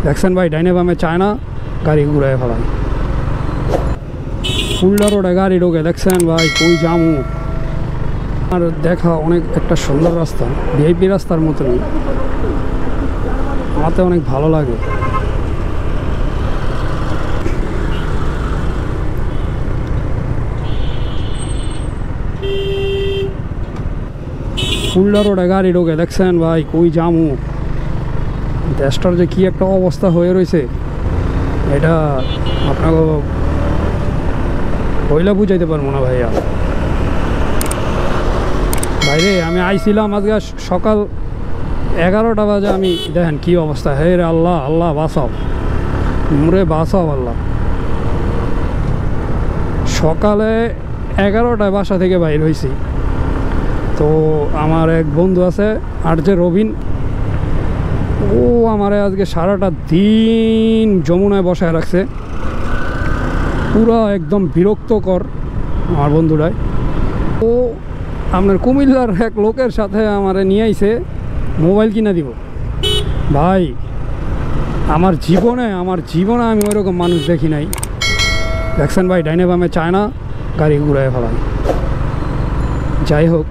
দেখছেন ভাই ডাইনে বামে চায় না, গাড়ি ঘুরায় ফেলায়। ফুলডা রোডে গাড়ি ঢোকে, দেখছেন ভাই কই জামু। আর দেখা অনেক একটা সুন্দর রাস্তা, ভিআইপি রাস্তার মতনই, আমাতে অনেক ভালো লাগে। ফুলডা রোডে গাড়ি ঢোকে, দেখছেন ভাই কই জামু। দেশটার যে কি একটা অবস্থা হয়ে রয়েছে এটা আপনাকে বইলা বুঝাইতে পারবো না ভাইয়া। বাইরে আমি আইছিলাম আজকে সকাল 11টা বাজে, আমি দেখেন কি অবস্থা। হে রে আল্লাহ, আল্লাহ বাঁচাও, মুরে বাঁচাও আল্লাহ। সকালে 11টায় বাসা থেকে বাইর হয়েছি, তো আমার এক বন্ধু আছে আরজে রবিন, ও আমারে আজকে সারাটা দিন যমুনায় বসায় রাখছে, পুরো একদম বিরক্তকর আমার বন্ধুরাই। ও আপনার কুমিল্লার এক লোকের সাথে আমারে নিয়ে আইছে মোবাইল কিনা দিব। ভাই আমার জীবনে আমি ওইরকম মানুষ দেখি নাই। দেখছেন ভাই ডাইনে বামে চায় না, গাড়ি ঘুরায় ফেলায়। যাই হোক,